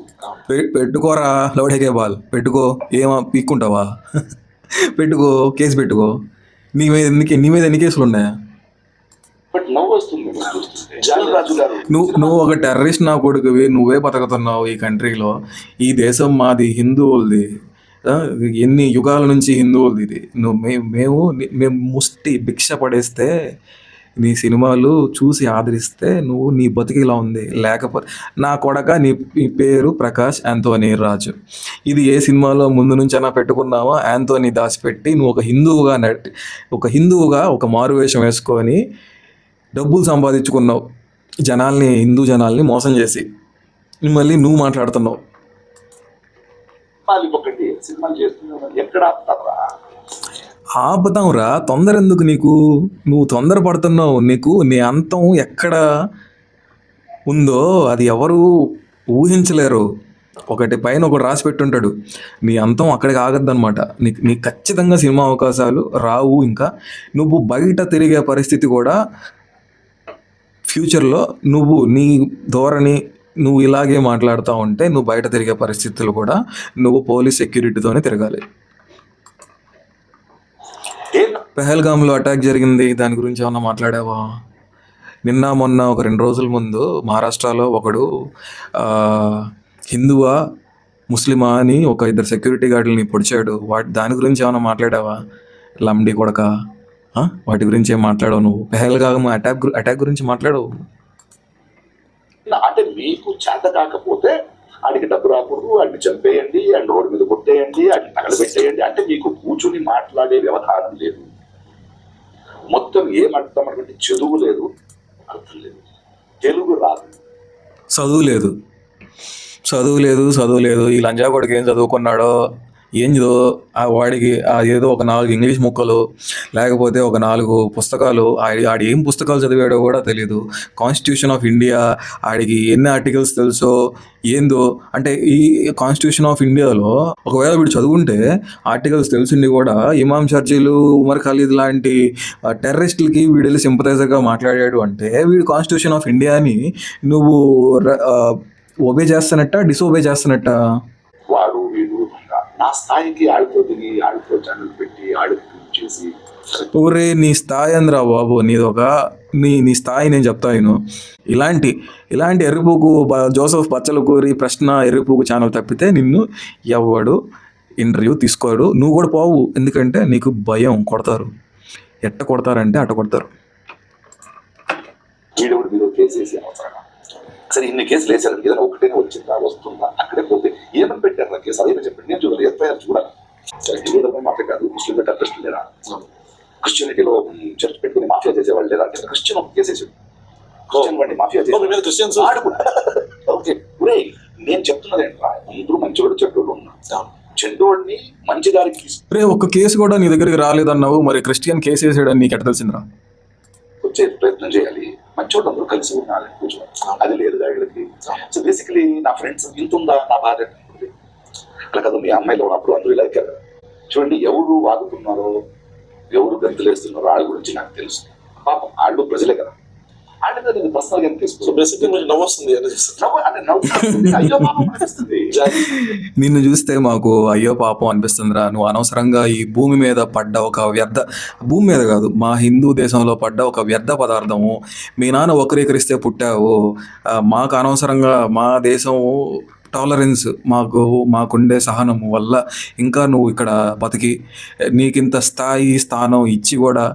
పెట్టుకోరా లౌడేకే బాల్, పెట్టుకో. ఏమా పీక్కుంటావా? పెట్టుకో, కేసు పెట్టుకో. నీ మీద ఎన్ని కేసులు ఉన్నాయా? బట్ నవ్వు వస్తుంది రాజు గారు. నువ్వు ఒక టెర్రరిస్ట్ నా కొడుకువి, నువ్వే బతుకుతున్నావు ఈ కంట్రీలో. ఈ దేశం మాది, హిందువులది, ఎన్ని యుగాల నుంచి హిందువులది ఇది. మేము ముష్టి భిక్ష పడేస్తే నీ సినిమాలు చూసి ఆదరిస్తే నీ బతికిలా ఉంది. లేకపోతే నా కొడక, నీ పేరు ప్రకాష్ యాంథోనీ రాజు. ఇది ఏ సినిమాలో ముందు నుంచి అయినా పెట్టుకున్నావా? యాంథోనీ దాచిపెట్టి నువ్వు ఒక హిందువుగా ఒక మారువేషం వేసుకొని డబ్బులు సంపాదించుకున్నావు, హిందూ జనాల్ని మోసం చేసి. మళ్ళీ నువ్వు మాట్లాడుతున్నావు. సినిమాలు చేస్తున్నావు, ఎక్కడ ఆపుతాంరా, తొందర ఎందుకు నీకు? నువ్వు తొందర పడుతున్నావు. నీ అంతం ఎక్కడ? ఉందో అది ఎవరు ఊహించలేరు. ఒకటి పైన ఒకటి రాసి పెట్టుంటాడు. నీ అంతం అక్కడికి ఆగద్దనమాట. నీకు ఖచ్చితంగా సినిమా అవకాశాలు రావు. ఇంకా నువ్వు బయట తిరిగే పరిస్థితి కూడా ఫ్యూచర్లో నువ్వు నీ ధోరణి నువ్వు ఇలాగే మాట్లాడుతూ ఉంటే నువ్వు బయట తిరిగే పరిస్థితులు కూడా నువ్వు పోలీస్ సెక్యూరిటీతోనే తిరగాలి. పెహల్గామ్లో అటాక్ జరిగింది, దాని గురించి ఏమన్నా మాట్లాడావా? నిన్న మొన్న ఒక 2 రోజుల ముందు మహారాష్ట్రలో ఒకడు హిందువా ముస్లిమా అని ఒక 2 సెక్యూరిటీ గార్డులని పొడిచాడు. దాని గురించి ఏమైనా మాట్లాడావా? లంబడి కొడక, వాటి గురించి ఏం మాట్లాడవు నువ్వు? పెహల్గామ్ అటాక్ గురించి మాట్లాడవు. అంటే మీకు చేత కాకపోతే ఆడికి డబ్బు రాకూడదు, ఆడిని చంపేయండి, ఆడి రోడ్డు మీద కొట్టేయండి, ఆడిని తగలబెట్టేయండి అంటే మీకు కూర్చుని మాట్లాడే వ్యవహారం లేదు. మొత్తం ఏమర్థమైనటువంటి చదువు లేదు, అర్థం లేదు, తెలుగు రాదు, చదువు లేదు. ఈ లంజా కొడుకు ఏం చదువుకున్నాడో ఏందో వాడికి ఏదో ఒక 4 ఇంగ్లీష్ ముక్కలు లేకపోతే ఒక 4 పుస్తకాలు, ఆడి ఏం పుస్తకాలు చదివాడో కూడా తెలీదు. కాన్స్టిట్యూషన్ ఆఫ్ ఇండియా ఆడికి ఎన్ని ఆర్టికల్స్ తెలుసో ఏందో. అంటే ఈ కాన్స్టిట్యూషన్ ఆఫ్ ఇండియాలో ఒకవేళ వీడు చదువుంటే ఆర్టికల్స్ తెలిసిండి కూడా ఇమాం షర్జీలు, ఉమర్ ఖాలిద్ లాంటి టెర్రరిస్టులకి వీడు వెళ్ళి సింపథైజర్గా మాట్లాడాడు అంటే వీడు కాన్స్టిట్యూషన్ ఆఫ్ ఇండియాని నువ్వు ఒబే చేస్తున్నట్ట, డిసోబే చేస్తున్నట్ట? వాడు వీడు నా స్థాయికి ఆడితో దిగి ఆడితో ఛానల్ పెట్టి ఆడితో చేసి ఊరే నీ స్థాయి అందరా బాబు, నీ స్థాయి నేను చెప్తాను. ఇలాంటి ఎర్రిపూకు జోసెఫ్ పచ్చలకూరి ప్రశ్న ఎర్రిపూకు ఛానల్ తప్పితే నిన్ను ఎవడు ఇంటర్వ్యూ తీసుకోడు. నువ్వు కూడా పోవు, ఎందుకంటే నీకు భయం. కొడతారు, ఎట్ట కొడతారంటే అట్ట కొడతారు. వీడెవడు మీరు కేసేసి అవసరమా? సరే ఇన్ని కేసులు వేసారు, ఏదైనా ఒకటైనా వచ్చిందా వస్తుందా? అక్కడే పోతే ఏమని పెట్టారు నా కేసు అదేనా చెప్పండి. నేను చూడాలి, ఎఫ్ఐఆర్ చూడాలి. హిందూ మాట కాదు, ముస్లిం టెర్రరిస్టులు లేరా? క్రిస్టియనిటీలో చర్చ్ పెట్టుకుని మాఫియా చేసేవాళ్ళు లేదా? క్రిస్టియన్ ఒక కేసు వేసాడు, క్రిస్టియన్ వాడిని మాఫియా చేసి ఆడు కూడా. ఓకే ఒరే, నేను చెప్తున్నది ఏంట్రా, అందరూ మంచివాడు చెడ్డోళ్ళు ఉన్నా, చెడ్డోడిని మంచి దారికి రే ఒక్క కేసు కూడా నీ దగ్గరికి రాలేదన్నావు, మరి క్రిస్టియన్ కేసు వేసాడని నీకు ఎట్ట తెలిసిందిరా? వచ్చే ప్రయత్నం చేయాలి, మంచోళ్ళు అందరూ కలిసి ఉండాలి, కూర్చోవాలి. అది లేదు వీళ్ళకి. సో బేసికలీ నా ఫ్రెండ్స్ ఇంత ఉందా నా బాధ అలా కదా. మీ అమ్మాయిలో ఉన్నప్పుడు అందరూ ఇలా ఎక్కారు చూడండి. ఎవరు వాగుతున్నారో, ఎవరు గంతులేస్తున్నారో వాళ్ళ గురించి నాకు తెలుసు. పాపం వాళ్ళు ప్రజలే కదా, వాళ్ళ మీద నేను పర్సనల్గా తీసుకో. బేసిక్లీ మీరు నవ్వు వస్తుంది అయ్యో పాపం అనిపిస్తుంది. నిన్ను చూస్తే మాకు అయ్యో పాపం అనిపిస్తుందిరా. నువ్వు అనవసరంగా ఈ భూమి మీద పడ్డ ఒక భూమి మీద కాదు, మా హిందూ దేశంలో పడ్డ ఒక వ్యర్థ పదార్థము. మీ నాన్న వక్రీకరిస్తే పుట్టావు, మాకు అనవసరంగా మా దేశం టాలరెన్స్, మాకుండే సహనం వల్ల ఇంకా నువ్వు ఇక్కడ బతికి నీకింత స్థానం ఇచ్చి కూడా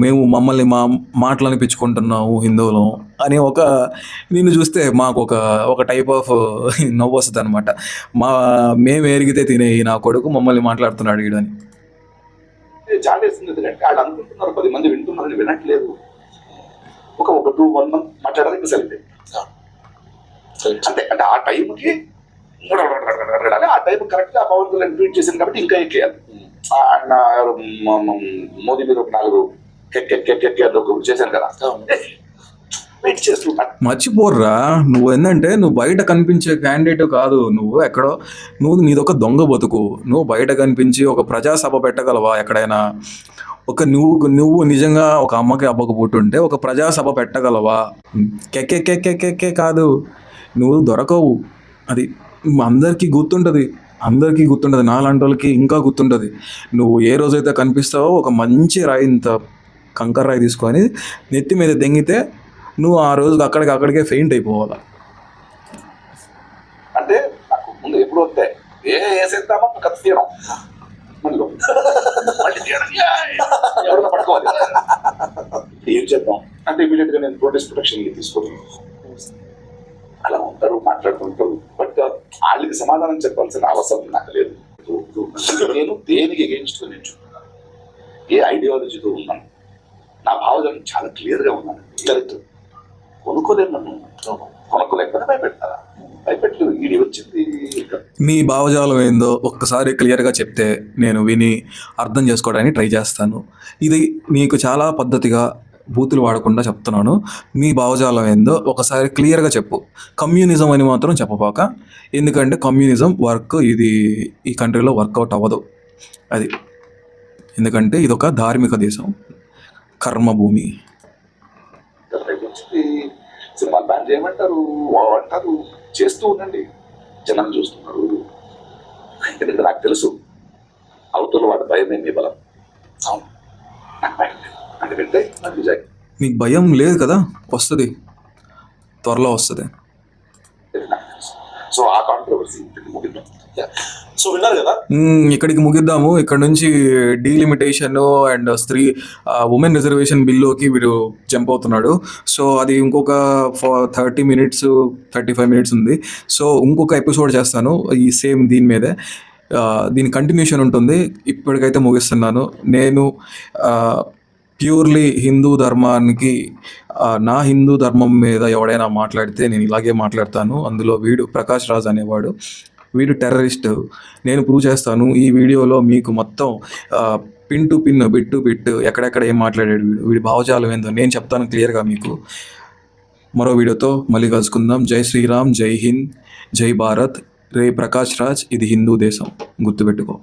మేము మమ్మల్ని మా మాటలు అనిపించుకుంటున్నాము హిందువులు అని నిన్ను చూస్తే మాకు ఒక టైప్ ఆఫ్ నవ్వు వస్తుంది అనమాట. మేము ఎరిగితే తినే నా కొడుకు మమ్మల్ని మాట్లాడుతున్నాడు వీడని. జాలేస్తుంది, ఎందుకంటే వాళ్ళు అనుకుంటున్నారు 10 మంది వింటున్నారని, వినట్లేదు. ఒక 2-1 మంత్ మాట్లాడడానికి సరిపోయింది అంటే ఆ టైంకి ఆ టైం కరెక్ట్ గా పవన్ కళ్యాణ్ ట్వీట్ చేశాను కాబట్టి ఇంకా ఎక్కేయాలి. మోదీ మీద ఒక 4 చేశాను కదా, వెయిట్ చేస్తూ మర్చిపోర్రా. నువ్వు ఏంటంటే నువ్వు బయట కనిపించే క్యాండిడేట్ కాదు, నువ్వు నీదొక దొంగ బతుకు. నువ్వు బయట కనిపించి ఒక ప్రజాసభ పెట్టగలవా ఎక్కడైనా? నువ్వు నిజంగా ఒక అమ్మకి అబ్బకు పుట్టుంటే ఒక ప్రజాసభ పెట్టగలవా? కెక్కే కాదు, నువ్వు దొరకవు. అది అందరికీ గుర్తుంటుంది, నాలాంటి వాళ్ళకి ఇంకా గుర్తుంటుంది. నువ్వు ఏ రోజైతే కనిపిస్తావో ఒక మంచి రాయి, ఇంత కంకర రాయి తీసుకొని నెత్తి మీద దెంగితే నువ్వు ఆ రోజు అక్కడికే ఫెయింట్ అయిపోవాలా. అంటే నాకు ముందు ఎప్పుడు వస్తే వేసేద్దామా కథ తీయడం, ఎవరైనా పట్టుకోవాలి, ఏం చేద్దాం అంటే ఇమీడియట్ గా నేను ప్రొటెస్ట్ ప్రొటెక్షన్ తీసుకొని అలా ఉంటారు, మాట్లాడుతుంటారు. బట్ వాళ్ళకి సమాధానం చెప్పాల్సిన అవసరం నాకు లేదు. నేను దేనికి ఎగెయిన్స్ట్ గా నిల్చున్నాను, ఏ ఐడియాలజీతో ఉన్నాను, నా భావజాలం చాలా క్లియర్ గా ఉన్నాను. కరెక్ట్, కొనుక్కోలేదు, నన్ను కొనుక్కోలేకపోతే భయపెడతారా? భయపెట్టలేదు. ఇది వచ్చింది. నీ భావజాలం ఏందో ఒక్కసారి క్లియర్గా చెప్తే నేను విని అర్థం చేసుకోవడానికి ట్రై చేస్తాను. ఇది నీకు చాలా పద్ధతిగా బూతులు వాడకుండా చెప్తున్నాను. నీ భావజాలం ఏందో ఒకసారి క్లియర్గా చెప్పు. కమ్యూనిజం అని మాత్రం చెప్పపాక, ఎందుకంటే కమ్యూనిజం వర్క్ ఇది ఈ కంట్రీలో వర్కౌట్ అవ్వదు. అది ఎందుకంటే ఇది ఒక ధార్మిక దేశం, కర్మభూమి. సినిమాలు బ్యాన్ చేయమంటారు, అంటారు, చేస్తూ ఉండండి. జనం చూస్తున్నారు. ఎందుకంటే నాకు తెలుసు అవతల వాడి భయమే మీ బలం. అవును, నాకు భయం లేదు. ఎందుకంటే నాకు నిజాయితీ. నీకు భయం లేదు కదా, వస్తుంది, త్వరలో వస్తుంది. నాకు తెలుసు. సో ఆ కాంట్రవర్సీ ముగిద్దాం. సో విన్నారు కదా, ఇక్కడికి ముగిద్దాము. ఇక్కడ నుంచి డీలిమిటేషన్ అండ్ ఉమెన్ రిజర్వేషన్ బిల్లుకి వీడు జంప్ అవుతున్నాడు. సో అది ఇంకొక 30 minutes 35 minutes ఉంది. సో ఇంకొక ఎపిసోడ్ చేస్తాను ఈ సేమ్ దీని మీదే. దీని కంటిన్యూషన్ ఉంటుంది. ఇప్పటికైతే ముగిస్తున్నాను. నేను ప్యూర్లీ హిందూ ధర్మానికి, నా హిందూ ధర్మం మీద ఎవడైనా మాట్లాడితే నేను ఇలాగే మాట్లాడతాను. అందులో వీడు ప్రకాష్ రాజ్ అనేవాడు, వీడు టెర్రరిస్ట్. నేను ప్రూవ్ చేస్తాను ఈ వీడియోలో మీకు మొత్తం pin to pin, bit to bit, ఎక్కడెక్కడ ఏం మాట్లాడాడు వీడి భావజాలం ఏందో నేను చెప్తాను క్లియర్గా మీకు. మరో వీడియోతో మళ్ళీ కలుసుకుందాం. జై శ్రీరామ్, జై హింద్, జై భారత్. రే ప్రకాష్ రాజ్, ఇది హిందూ దేశం, గుర్తుపెట్టుకో.